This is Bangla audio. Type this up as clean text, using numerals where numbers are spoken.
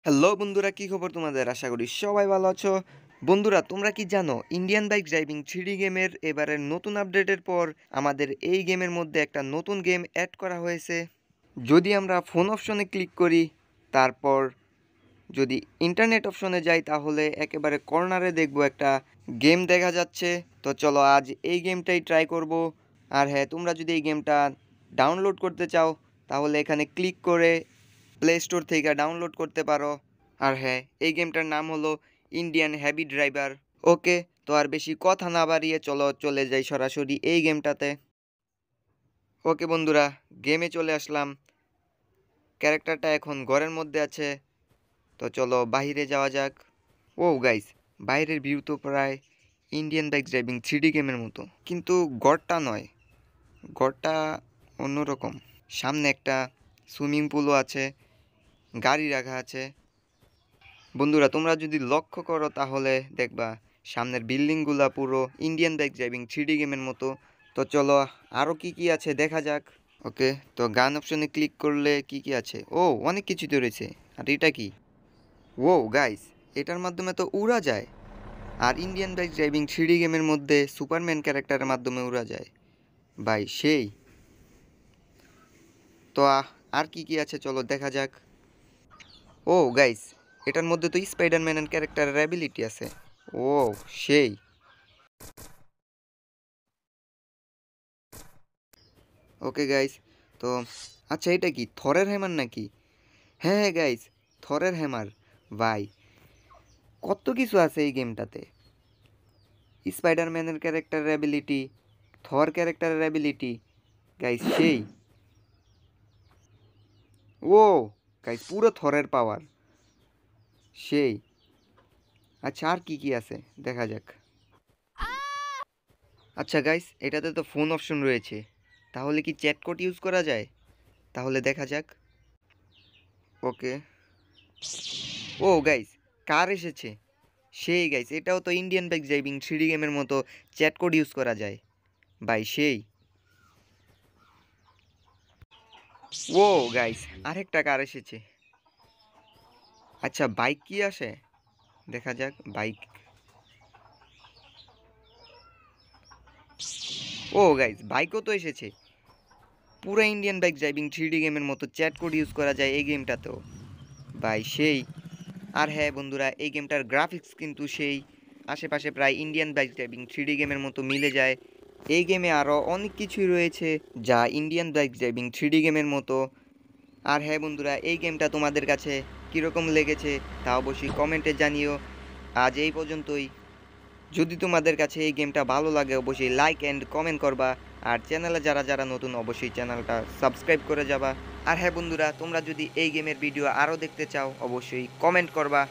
হ্যালো বন্ধুরা, কি খবর তোমাদের? আশা করি সবাই ভালো আছো। বন্ধুরা, তোমরা কি জানো ইন্ডিয়ান বাইক ড্রাইভিং 3D গেমের এবারের নতুন আপডেটের পর আমাদের এই গেমের মধ্যে একটা নতুন গেম অ্যাড করা হয়েছে। যদি আমরা ফোন অপশনে ক্লিক করি, তারপর যদি ইন্টারনেট অপশনে যাই, তাহলে একেবারে কর্নারে দেখবো একটা গেম দেখা যাচ্ছে। তো চলো আজ এই গেমটাই ট্রাই করব। আর হ্যাঁ, তোমরা যদি এই গেমটা ডাউনলোড করতে চাও, তাহলে এখানে ক্লিক করে প্লে স্টোর থেকে ডাউনলোড করতে পারো। আর হ্যাঁ, এই গেমটার নাম হলো ইন্ডিয়ান হেভি ড্রাইভার। ওকে, তো আর বেশি কথা না বাড়িয়ে চলো চলে যাই সরাসরি এই গেমটাতে। ওকে বন্ধুরা, গেমে চলে আসলাম। ক্যারেক্টারটা এখন ঘরের মধ্যে আছে। তো চলো বাইরে যাওয়া যাক। ও গাইস, বাইরের ভিউ তো প্রায় ইন্ডিয়ান বাইক ড্রাইভিং 3D গেমের মতো, কিন্তু গড়টা নয়, গড়টা অন্যরকম। সামনে একটা সুইমিং পুলও আছে, গাড়ি রাখা আছে। বন্ধুরা, তোমরা যদি লক্ষ্য করো তাহলে দেখবা সামনের বিল্ডিংগুলা পুরো ইন্ডিয়ান বাইক ড্রাইভিং 3D গেমের মতো। তো চলো আরও কি কি আছে দেখা যাক। ওকে, তো গান অপশনে ক্লিক করলে কি কি আছে? ও, অনেক কিছু তো রয়েছে। আর এটা কি? ও গাইস, এটার মাধ্যমে তো উড়া যায়। আর ইন্ডিয়ান বাইক ড্রাইভিং 3D গেমের মধ্যে সুপারম্যান ক্যারেক্টারের মাধ্যমে উড়া যায়। ভাই সেই। তো আর কি কি আছে চলো দেখা যাক। ও গাইস, এটার মধ্যে তো স্পাইডারম্যানের ক্যারেক্টারের অ্যাবিলিটি আছে। ও সেই। ওকে গাইস, তো আচ্ছা, এটা কি থরের হ্যামার নাকি? হ্যাঁ হ্যাঁ গাইস, থরের হ্যামার। ভাই, কত কিছু আছে এই গেমটাতে। স্পাইডারম্যানের ক্যারেক্টারের অ্যাবিলিটি, থর ক্যারেক্টারের অ্যাবিলিটি। গাইস সেই। ও গাইস, পুরো থরের পাওয়ার সেই। আচ্ছা, আর কি কি আছে দেখা যাক। আচ্ছা গাইস, এটাতে তো ফোন অপশন রয়েছে, তাহলে কি চ্যাট কোড ইউজ করা যায়? তাহলে দেখা যাক। ওকে। ও গাইস, কার এসেছে সেই। গাইস, এটাও তো ইন্ডিয়ান বাইক ড্রাইভিং 3D গেমের মতো চ্যাট কোড ইউজ করা যায়। ভাই সেই। ও গাইস, আরেকটা কার এসেছে। আচ্ছা, বাইক কি আসে দেখা যাক। বাইক। ও গাইস, বাইকও তো এসেছে। পুরো ইন্ডিয়ান বাইক ড্রাইভিং 3D গেমের মতো চ্যাট কোড ইউজ করা যায় এই গেমটাতেও। ভাই সেই। আর হ্যাঁ বন্ধুরা, এই গেমটার গ্রাফিক্স কিন্তু সেই। আশেপাশে প্রায় ইন্ডিয়ান বাইক ড্রাইভিং 3D গেমের মতো মিলে যায়। এই গেমে আরও অনেক কিছুই রয়েছে যা ইন্ডিয়ান বাইক ড্রাইভিং 3D গেমের মতো। আর হ্যাঁ বন্ধুরা, এই গেমটা তোমাদের কাছে কীরকম লেগেছে তা অবশ্যই কমেন্টে জানিও। আজ এই পর্যন্তই। যদি তোমাদের কাছে এই গেমটা ভালো লাগে অবশ্যই লাইক অ্যান্ড কমেন্ট করবা। আর চ্যানেলে যারা যারা নতুন অবশ্যই চ্যানেলটা সাবস্ক্রাইব করে যাবা। আর হ্যাঁ বন্ধুরা, তোমরা যদি এই গেমের ভিডিও আরও দেখতে চাও অবশ্যই কমেন্ট করবা।